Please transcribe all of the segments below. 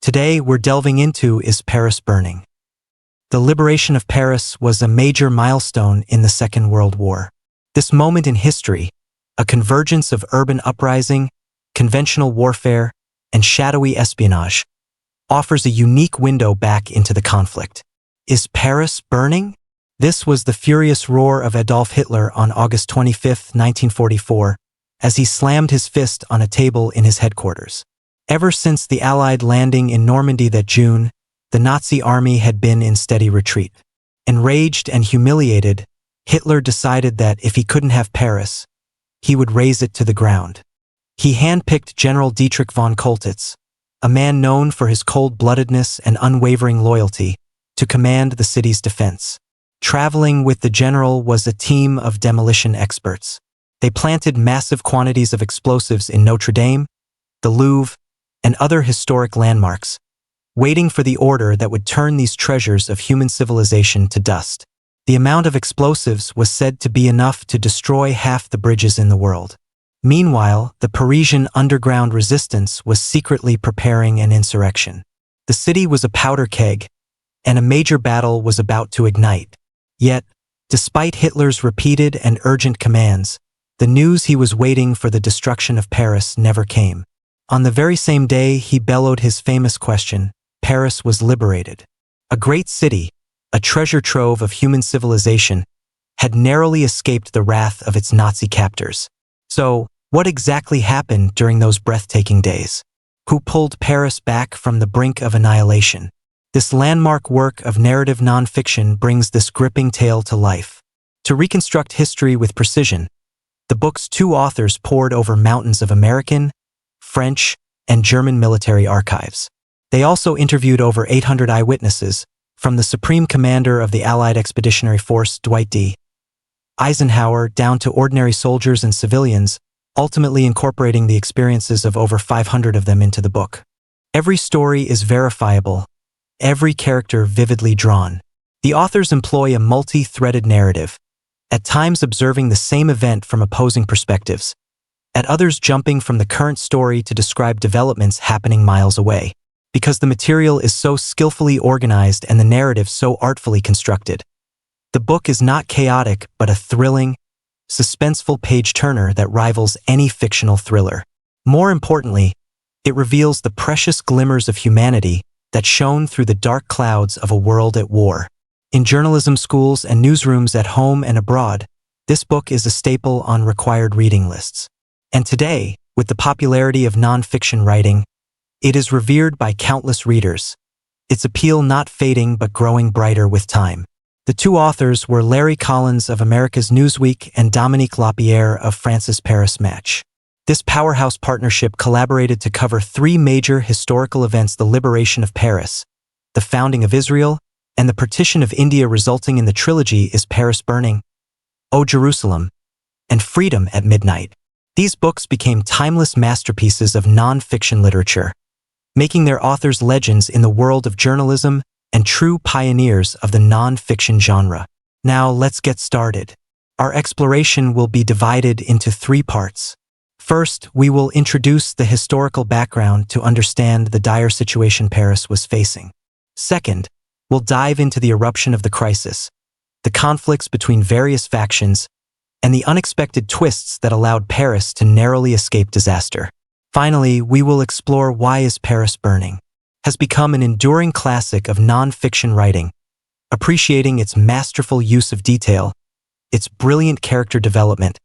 Today we're delving into Is Paris Burning? The liberation of Paris was a major milestone in the Second World War. This moment in history, a convergence of urban uprising, conventional warfare, and shadowy espionage, offers a unique window back into the conflict. Is Paris burning? This was the furious roar of Adolf Hitler on August 25, 1944, as he slammed his fist on a table in his headquarters. Ever since the Allied landing in Normandy that June, the Nazi army had been in steady retreat. Enraged and humiliated, Hitler decided that if he couldn't have Paris, he would raze it to the ground. He handpicked General Dietrich von Koltitz, a man known for his cold-bloodedness and unwavering loyalty, to command the city's defense. Traveling with the general was a team of demolition experts. They planted massive quantities of explosives in Notre Dame, the Louvre, and other historic landmarks, waiting for the order that would turn these treasures of human civilization to dust. The amount of explosives was said to be enough to destroy half the bridges in the world. Meanwhile, the Parisian underground resistance was secretly preparing an insurrection. The city was a powder keg, and a major battle was about to ignite. Yet, despite Hitler's repeated and urgent commands, the news he was waiting for the destruction of Paris never came. On the very same day he bellowed his famous question, Paris was liberated. A great city, a treasure trove of human civilization, had narrowly escaped the wrath of its Nazi captors. So, what exactly happened during those breathtaking days? Who pulled Paris back from the brink of annihilation? This landmark work of narrative nonfiction brings this gripping tale to life. To reconstruct history with precision, the book's two authors pored over mountains of American, French, and German military archives. They also interviewed over 800 eyewitnesses, from the Supreme Commander of the Allied Expeditionary Force, Dwight D. Eisenhower, down to ordinary soldiers and civilians, ultimately incorporating the experiences of over 500 of them into the book. Every story is verifiable, every character vividly drawn. The authors employ a multi-threaded narrative, at times observing the same event from opposing perspectives, at others jumping from the current story to describe developments happening miles away. Because the material is so skillfully organized and the narrative so artfully constructed, the book is not chaotic but a thrilling, suspenseful page-turner that rivals any fictional thriller. More importantly, it reveals the precious glimmers of humanity that shone through the dark clouds of a world at war. In journalism schools and newsrooms at home and abroad, this book is a staple on required reading lists. And today, with the popularity of nonfiction writing, it is revered by countless readers, its appeal not fading but growing brighter with time. The two authors were Larry Collins of America's Newsweek and Dominique Lapierre of France's Paris Match. This powerhouse partnership collaborated to cover three major historical events: the liberation of Paris, the founding of Israel, and the partition of India, resulting in the trilogy Is Paris Burning?, O Jerusalem, and Freedom at Midnight. These books became timeless masterpieces of non-fiction literature, making their authors legends in the world of journalism and true pioneers of the non-fiction genre. Now let's get started. Our exploration will be divided into three parts. First, we will introduce the historical background to understand the dire situation Paris was facing. Second, we'll dive into the eruption of the crisis, the conflicts between various factions, and the unexpected twists that allowed Paris to narrowly escape disaster. Finally, we will explore why Is Paris Burning? Has become an enduring classic of non-fiction writing, appreciating its masterful use of detail, its brilliant character development,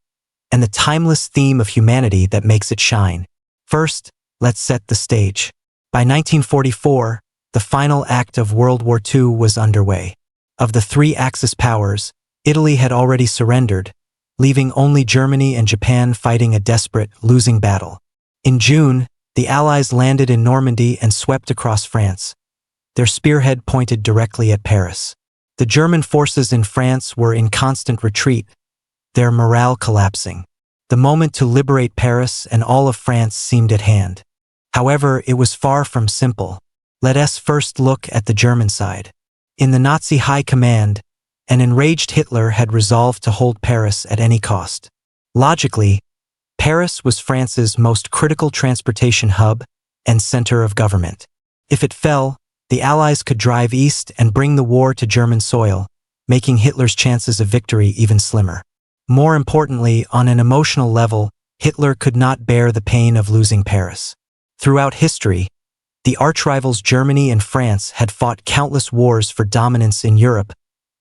and the timeless theme of humanity that makes it shine. First, let's set the stage. By 1944, the final act of World War II was underway. Of the three Axis powers, Italy had already surrendered, leaving only Germany and Japan fighting a desperate, losing battle. In June, the Allies landed in Normandy and swept across France, their spearhead pointed directly at Paris. The German forces in France were in constant retreat, their morale collapsing. The moment to liberate Paris and all of France seemed at hand. However, it was far from simple. Let us first look at the German side. In the Nazi high command, an enraged Hitler had resolved to hold Paris at any cost. Logically, Paris was France's most critical transportation hub and center of government. If it fell, the Allies could drive east and bring the war to German soil, making Hitler's chances of victory even slimmer. More importantly, on an emotional level, Hitler could not bear the pain of losing Paris. Throughout history, the archrivals Germany and France had fought countless wars for dominance in Europe,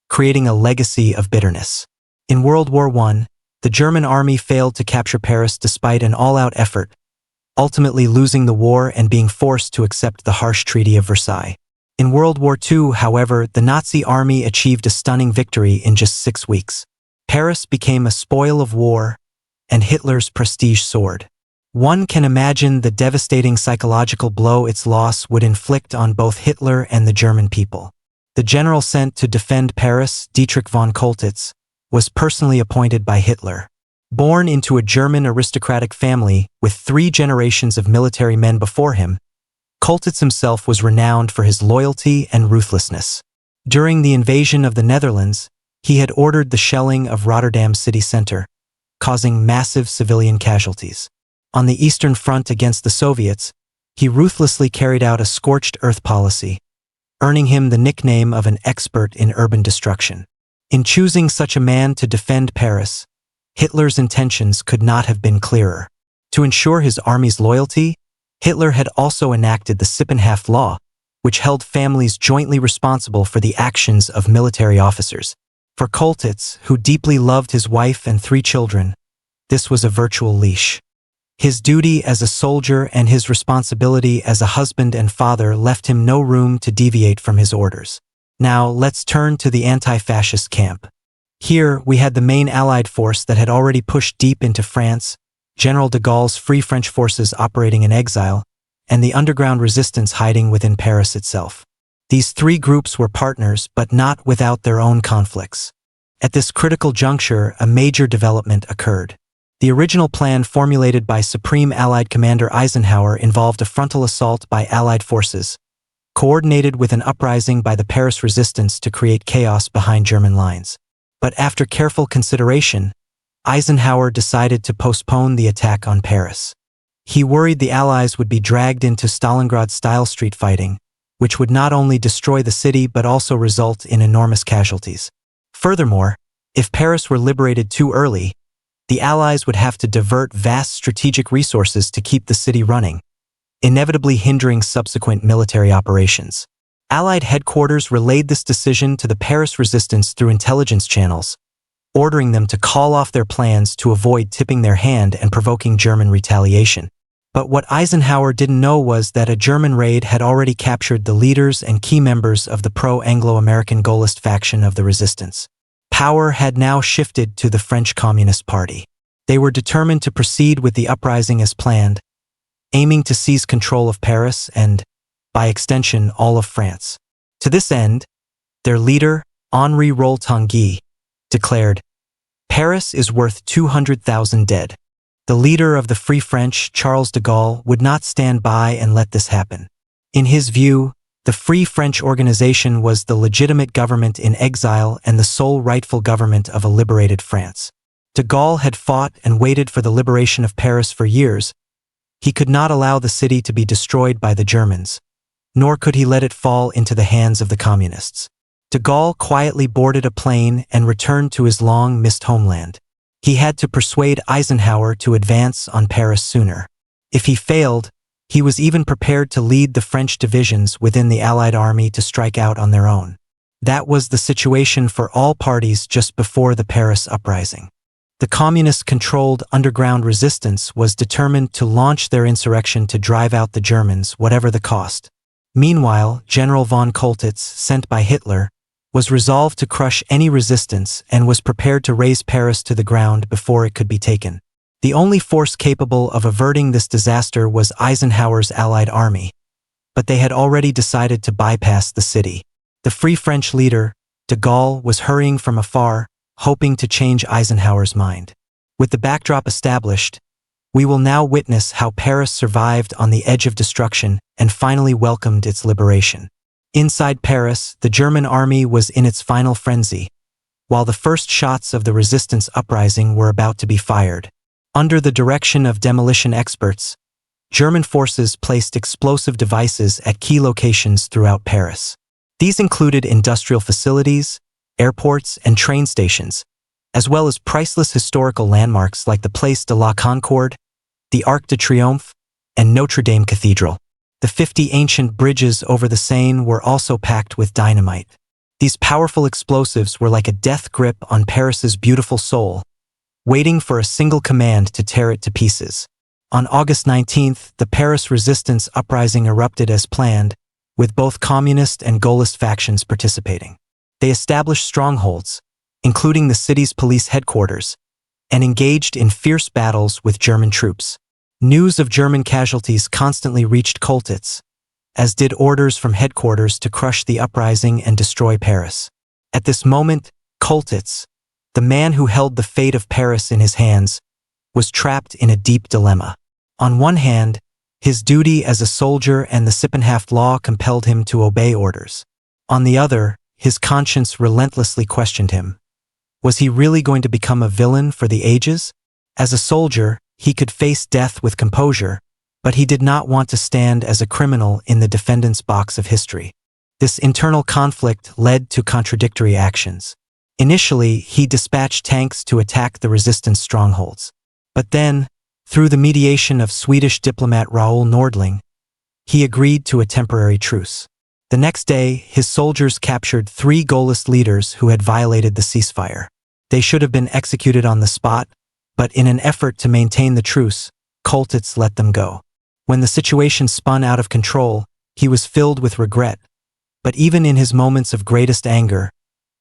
creating a legacy of bitterness. In World War I, the German army failed to capture Paris despite an all-out effort, ultimately losing the war and being forced to accept the harsh Treaty of Versailles. In World War II, however, the Nazi army achieved a stunning victory in just 6 weeks. Paris became a spoil of war, and Hitler's prestige soared. One can imagine the devastating psychological blow its loss would inflict on both Hitler and the German people. The general sent to defend Paris, Dietrich von Choltitz, was personally appointed by Hitler. Born into a German aristocratic family with 3 generations of military men before him, Choltitz himself was renowned for his loyalty and ruthlessness. During the invasion of the Netherlands, he had ordered the shelling of Rotterdam city center, causing massive civilian casualties. On the Eastern Front against the Soviets, he ruthlessly carried out a scorched earth policy, earning him the nickname of an expert in urban destruction. In choosing such a man to defend Paris, Hitler's intentions could not have been clearer. To ensure his army's loyalty, Hitler had also enacted the Sippenhaft law, which held families jointly responsible for the actions of military officers. For Choltitz, who deeply loved his wife and 3 children, this was a virtual leash. His duty as a soldier and his responsibility as a husband and father left him no room to deviate from his orders. Now, let's turn to the anti-fascist camp. Here, we had the main Allied force that had already pushed deep into France, General de Gaulle's Free French forces operating in exile, and the underground resistance hiding within Paris itself. These 3 groups were partners, but not without their own conflicts. At this critical juncture, a major development occurred. The original plan formulated by Supreme Allied Commander Eisenhower involved a frontal assault by Allied forces, coordinated with an uprising by the Paris resistance to create chaos behind German lines. But after careful consideration, Eisenhower decided to postpone the attack on Paris. He worried the Allies would be dragged into Stalingrad-style street fighting, which would not only destroy the city but also result in enormous casualties. Furthermore, if Paris were liberated too early, the Allies would have to divert vast strategic resources to keep the city running, inevitably hindering subsequent military operations. Allied headquarters relayed this decision to the Paris resistance through intelligence channels, ordering them to call off their plans to avoid tipping their hand and provoking German retaliation. But what Eisenhower didn't know was that a German raid had already captured the leaders and key members of the pro-Anglo-American Gaullist faction of the resistance. Power had now shifted to the French Communist Party. They were determined to proceed with the uprising as planned, aiming to seize control of Paris and, by extension, all of France. To this end, their leader, Henri Roll-Tanguy, declared, "Paris is worth 200,000 dead." The leader of the Free French, Charles de Gaulle, would not stand by and let this happen. In his view, the Free French organization was the legitimate government in exile and the sole rightful government of a liberated France. De Gaulle had fought and waited for the liberation of Paris for years. He could not allow the city to be destroyed by the Germans, nor could he let it fall into the hands of the communists. De Gaulle quietly boarded a plane and returned to his long-missed homeland. He had to persuade Eisenhower to advance on Paris sooner. If he failed, he was even prepared to lead the French divisions within the Allied army to strike out on their own. That was the situation for all parties just before the Paris uprising. The communist-controlled underground resistance was determined to launch their insurrection to drive out the Germans, whatever the cost. Meanwhile, General von Choltitz, sent by Hitler, was resolved to crush any resistance and was prepared to raze Paris to the ground before it could be taken. The only force capable of averting this disaster was Eisenhower's Allied army, but they had already decided to bypass the city. The Free French leader, de Gaulle, was hurrying from afar, hoping to change Eisenhower's mind. With the backdrop established, we will now witness how Paris survived on the edge of destruction and finally welcomed its liberation. Inside Paris, the German army was in its final frenzy, while the first shots of the resistance uprising were about to be fired. Under the direction of demolition experts, German forces placed explosive devices at key locations throughout Paris. These included industrial facilities, airports, and train stations, as well as priceless historical landmarks like the Place de la Concorde, the Arc de Triomphe, and Notre Dame Cathedral. The 50 ancient bridges over the Seine were also packed with dynamite. These powerful explosives were like a death grip on Paris's beautiful soul, waiting for a single command to tear it to pieces. On August 19th, the Paris resistance uprising erupted as planned, with both communist and Gaullist factions participating. They established strongholds, including the city's police headquarters, and engaged in fierce battles with German troops. News of German casualties constantly reached Coltitz, as did orders from headquarters to crush the uprising and destroy Paris. At this moment, Coltitz, the man who held the fate of Paris in his hands, was trapped in a deep dilemma. On one hand, his duty as a soldier and the Sippenhaft law compelled him to obey orders. On the other, his conscience relentlessly questioned him. Was he really going to become a villain for the ages? As a soldier, he could face death with composure, but he did not want to stand as a criminal in the defendant's box of history. This internal conflict led to contradictory actions. Initially, he dispatched tanks to attack the resistance strongholds. But then, through the mediation of Swedish diplomat Raoul Nordling, he agreed to a temporary truce. The next day, his soldiers captured 3 Gaullist leaders who had violated the ceasefire. They should have been executed on the spot, but in an effort to maintain the truce, Coltitz let them go. When the situation spun out of control, he was filled with regret. But even in his moments of greatest anger,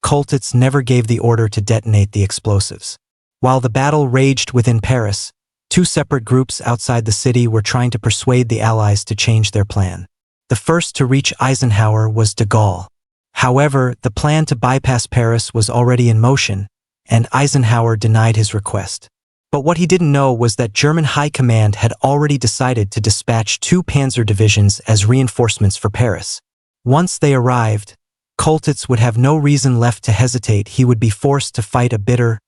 Coltitz never gave the order to detonate the explosives. While the battle raged within Paris, 2 separate groups outside the city were trying to persuade the Allies to change their plan. The first to reach Eisenhower was de Gaulle. However, the plan to bypass Paris was already in motion, and Eisenhower denied his request. But what he didn't know was that German High Command had already decided to dispatch 2 panzer divisions as reinforcements for Paris. Once they arrived, Coltitz would have no reason left to hesitate. He would be forced to fight a bitter,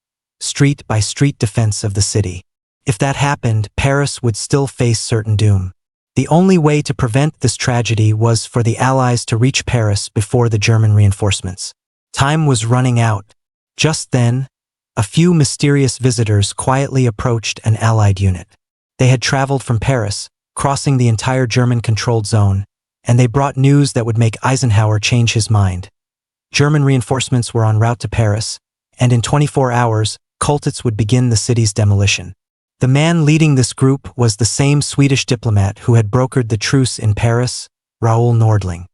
street-by-street defense of the city. If that happened, Paris would still face certain doom. The only way to prevent this tragedy was for the Allies to reach Paris before the German reinforcements. Time was running out. Just then, a few mysterious visitors quietly approached an Allied unit. They had traveled from Paris, crossing the entire German-controlled zone, and they brought news that would make Eisenhower change his mind. German reinforcements were en route to Paris, and in 24 hours, Coltitz would begin the city's demolition. The man leading this group was the same Swedish diplomat who had brokered the truce in Paris, Raoul Nordling.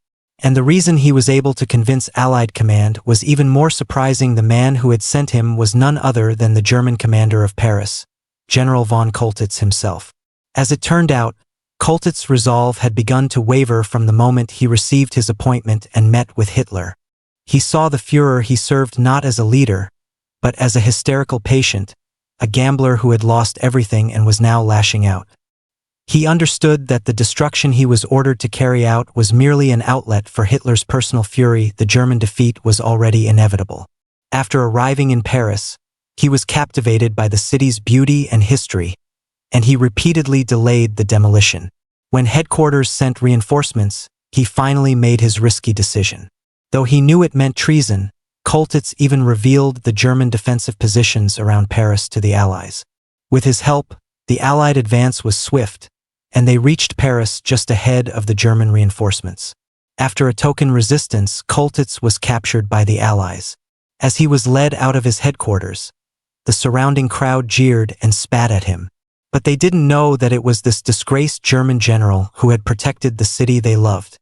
And the reason he was able to convince Allied command was even more surprising. The man who had sent him was none other than the German commander of Paris, General von Coltitz himself. As it turned out, Coltitz's resolve had begun to waver from the moment he received his appointment and met with Hitler. He saw the Führer he served not as a leader, but as a hysterical patient, a gambler who had lost everything and was now lashing out. He understood that the destruction he was ordered to carry out was merely an outlet for Hitler's personal fury. The German defeat was already inevitable. After arriving in Paris, he was captivated by the city's beauty and history, and he repeatedly delayed the demolition. When headquarters sent reinforcements, he finally made his risky decision. Though he knew it meant treason, Coltitz even revealed the German defensive positions around Paris to the Allies. With his help, the Allied advance was swift, and they reached Paris just ahead of the German reinforcements. After a token resistance, Coltitz was captured by the Allies. As he was led out of his headquarters, the surrounding crowd jeered and spat at him. But they didn't know that it was this disgraced German general who had protected the city they loved.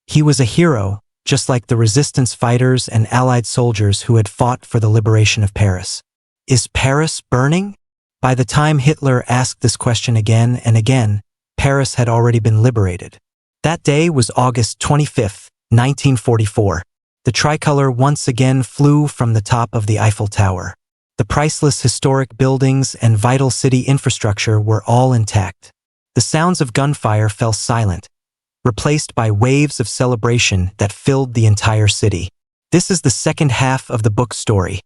He was a hero, just like the resistance fighters and Allied soldiers who had fought for the liberation of Paris. Is Paris burning? By the time Hitler asked this question again and again, Paris had already been liberated. That day was August 25, 1944. The tricolor once again flew from the top of the Eiffel Tower. The priceless historic buildings and vital city infrastructure were all intact. The sounds of gunfire fell silent, replaced by waves of celebration that filled the entire city. This is the second half of the book's story,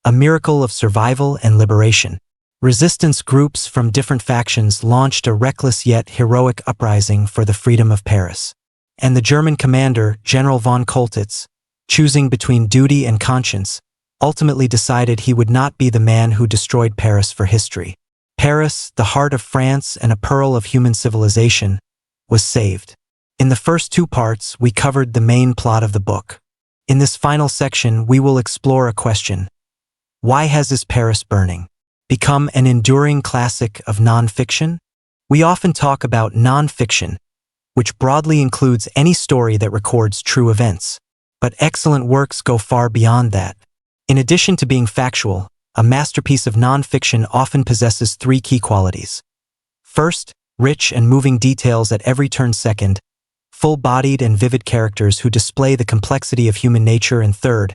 a miracle of survival and liberation. Resistance groups from different factions launched a reckless yet heroic uprising for the freedom of Paris. And the German commander, General von Choltitz, choosing between duty and conscience, ultimately decided he would not be the man who destroyed Paris for history. Paris, the heart of France and a pearl of human civilization, was saved. In the first two parts, we covered the main plot of the book. In this final section, we will explore a question. Why has this Paris burning become an enduring classic of non-fiction? We often talk about non-fiction, which broadly includes any story that records true events. But excellent works go far beyond that. In addition to being factual, a masterpiece of non-fiction often possesses three key qualities. First, rich and moving details at every turn. Second, full-bodied and vivid characters who display the complexity of human nature. And third,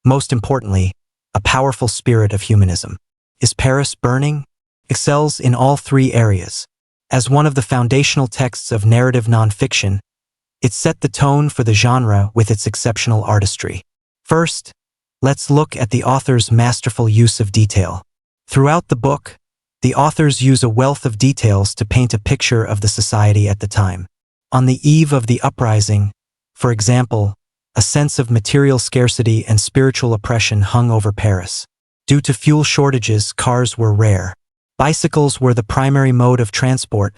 most importantly, a powerful spirit of humanism. Is Paris Burning? Excels in all three areas. As one of the foundational texts of narrative nonfiction, it set the tone for the genre with its exceptional artistry. First, let's look at the author's masterful use of detail. Throughout the book, the authors use a wealth of details to paint a picture of the society at the time. On the eve of the uprising, for example, a sense of material scarcity and spiritual oppression hung over Paris. Due to fuel shortages, cars were rare. Bicycles were the primary mode of transport,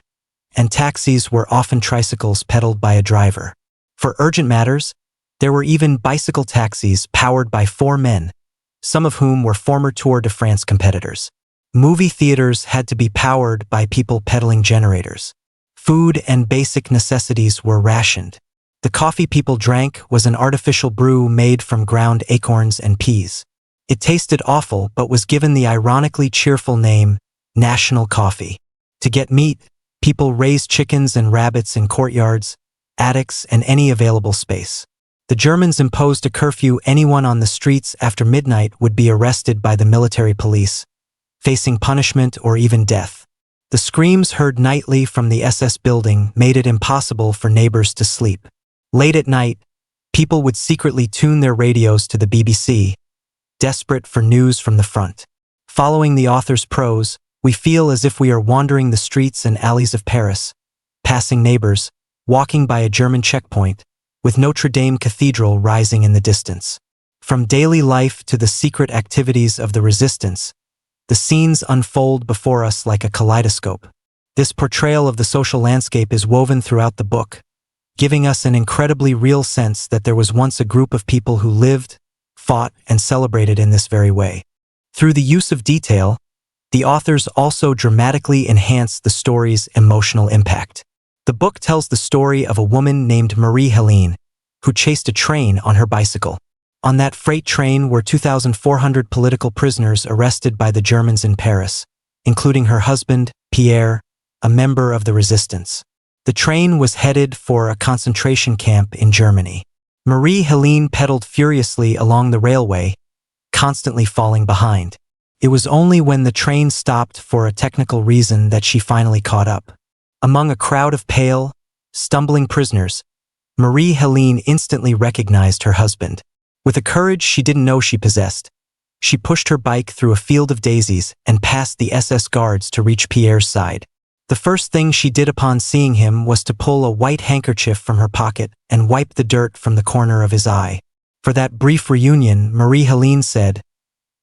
and taxis were often tricycles pedaled by a driver. For urgent matters, there were even bicycle taxis powered by 4 men, some of whom were former Tour de France competitors. Movie theaters had to be powered by people pedaling generators. Food and basic necessities were rationed. The coffee people drank was an artificial brew made from ground acorns and peas. It tasted awful but was given the ironically cheerful name, National Coffee. To get meat, people raised chickens and rabbits in courtyards, attics, and any available space. The Germans imposed a curfew. Anyone on the streets after midnight would be arrested by the military police, facing punishment or even death. The screams heard nightly from the SS building made it impossible for neighbors to sleep. Late at night, people would secretly tune their radios to the BBC, desperate for news from the front. Following the author's prose, we feel as if we are wandering the streets and alleys of Paris, passing neighbors, walking by a German checkpoint, with Notre Dame Cathedral rising in the distance. From daily life to the secret activities of the resistance, the scenes unfold before us like a kaleidoscope. This portrayal of the social landscape is woven throughout the book, giving us an incredibly real sense that there was once a group of people who lived, fought, and celebrated in this very way. Through the use of detail, the authors also dramatically enhance the story's emotional impact. The book tells the story of a woman named Marie-Helene, who chased a train on her bicycle. On that freight train were 2,400 political prisoners arrested by the Germans in Paris, including her husband, Pierre, a member of the resistance. The train was headed for a concentration camp in Germany. Marie-Helene pedaled furiously along the railway, constantly falling behind. It was only when the train stopped for a technical reason that she finally caught up. Among a crowd of pale, stumbling prisoners, Marie-Helene instantly recognized her husband. With a courage she didn't know she possessed, she pushed her bike through a field of daisies and past the SS guards to reach Pierre's side. The first thing she did upon seeing him was to pull a white handkerchief from her pocket and wipe the dirt from the corner of his eye. For that brief reunion, Marie-Helene said,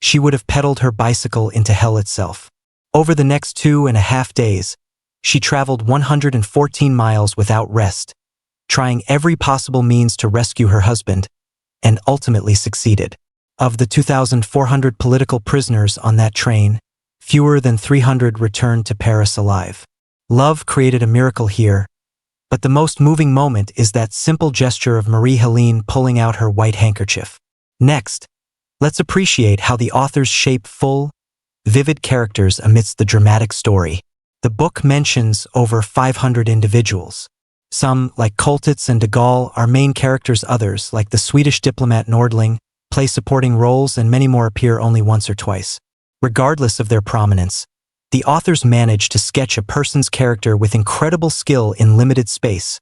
she would have pedaled her bicycle into hell itself. Over the next 2.5 days, she traveled 114 miles without rest, trying every possible means to rescue her husband, and ultimately succeeded. Of the 2,400 political prisoners on that train, fewer than 300 returned to Paris alive. Love created a miracle here, but the most moving moment is that simple gesture of Marie-Helene pulling out her white handkerchief. Next, let's appreciate how the authors shape full, vivid characters amidst the dramatic story. The book mentions over 500 individuals. Some, like Choltitz and de Gaulle, are main characters. Others, like the Swedish diplomat Nordling, play supporting roles, and many more appear only once or twice. Regardless of their prominence, the authors manage to sketch a person's character with incredible skill in limited space,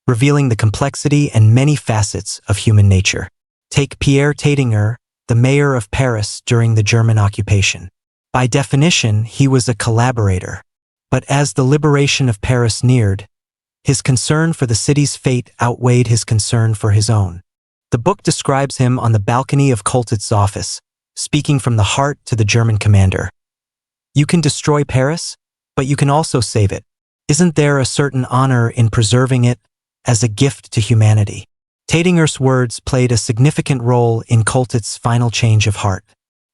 revealing the complexity and many facets of human nature. Take Pierre Taitinger, the mayor of Paris during the German occupation. By definition, he was a collaborator. But as the liberation of Paris neared, his concern for the city's fate outweighed his concern for his own. The book describes him on the balcony of Coltetz's office, speaking from the heart to the German commander. "You can destroy Paris, but you can also save it. Isn't there a certain honor in preserving it as a gift to humanity?" Tatinger's words played a significant role in Coltetz's final change of heart.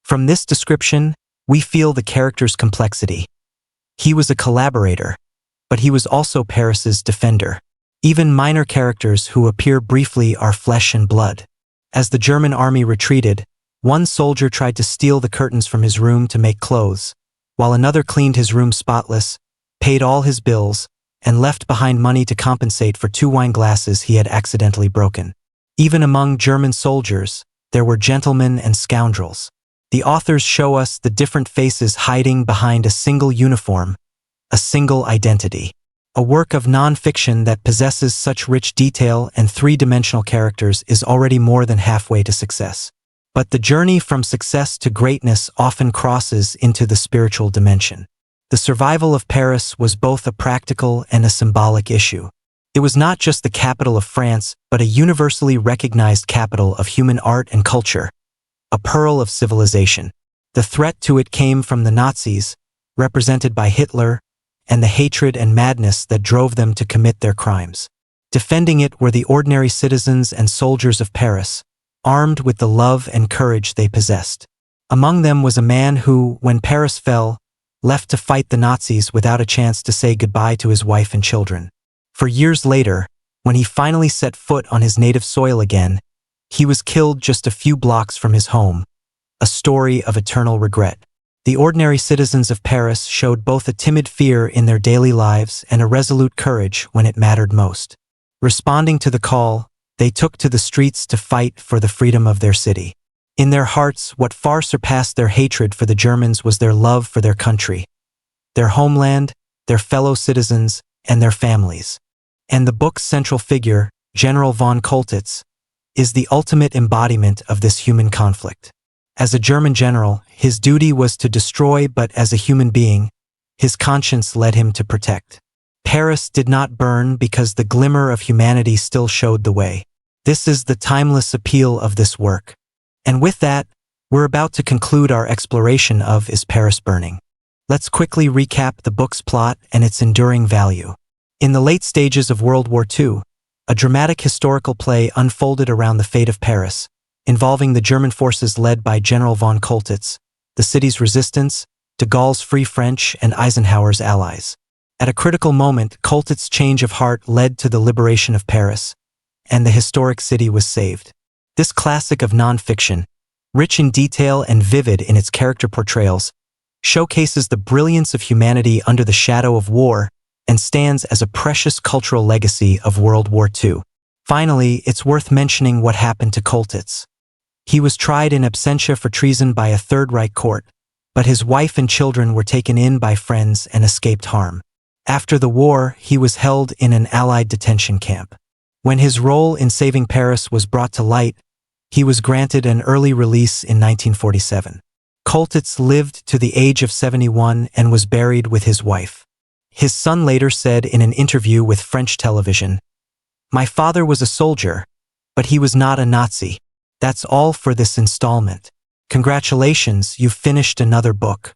From this description, we feel the character's complexity. He was a collaborator, but he was also Paris's defender. Even minor characters who appear briefly are flesh and blood. As the German army retreated, one soldier tried to steal the curtains from his room to make clothes, while another cleaned his room spotless, paid all his bills, and left behind money to compensate for 2 wine glasses he had accidentally broken. Even among German soldiers, there were gentlemen and scoundrels. The authors show us the different faces hiding behind a single uniform, a single identity. A work of non-fiction that possesses such rich detail and 3-dimensional characters is already more than halfway to success. But the journey from success to greatness often crosses into the spiritual dimension. The survival of Paris was both a practical and a symbolic issue. It was not just the capital of France, but a universally recognized capital of human art and culture, a pearl of civilization. The threat to it came from the Nazis, represented by Hitler, and the hatred and madness that drove them to commit their crimes. Defending it were the ordinary citizens and soldiers of Paris, armed with the love and courage they possessed. Among them was a man who, when Paris fell, left to fight the Nazis without a chance to say goodbye to his wife and children. For years later, when he finally set foot on his native soil again, he was killed just a few blocks from his home, a story of eternal regret. The ordinary citizens of Paris showed both a timid fear in their daily lives and a resolute courage when it mattered most. Responding to the call, they took to the streets to fight for the freedom of their city. In their hearts, what far surpassed their hatred for the Germans was their love for their country, their homeland, their fellow citizens, and their families. And the book's central figure, General von Coltetz, is the ultimate embodiment of this human conflict. As a German general, his duty was to destroy, but as a human being, his conscience led him to protect. Paris did not burn because the glimmer of humanity still showed the way. This is the timeless appeal of this work. And with that, we're about to conclude our exploration of Is Paris Burning? Let's quickly recap the book's plot and its enduring value. In the late stages of World War II, a dramatic historical play unfolded around the fate of Paris, involving the German forces led by General von Coltetz, the city's resistance, de Gaulle's Free French, and Eisenhower's allies. At a critical moment, Coltetz's change of heart led to the liberation of Paris, and the historic city was saved. This classic of non-fiction, rich in detail and vivid in its character portrayals, showcases the brilliance of humanity under the shadow of war and stands as a precious cultural legacy of World War II. Finally, it's worth mentioning what happened to Coltetz. He was tried in absentia for treason by a Third Reich court, but his wife and children were taken in by friends and escaped harm. After the war, he was held in an Allied detention camp. When his role in saving Paris was brought to light, he was granted an early release in 1947. Coltetz lived to the age of 71 and was buried with his wife. His son later said in an interview with French television, "My father was a soldier, but he was not a Nazi. That's all for this installment. Congratulations, you've finished another book."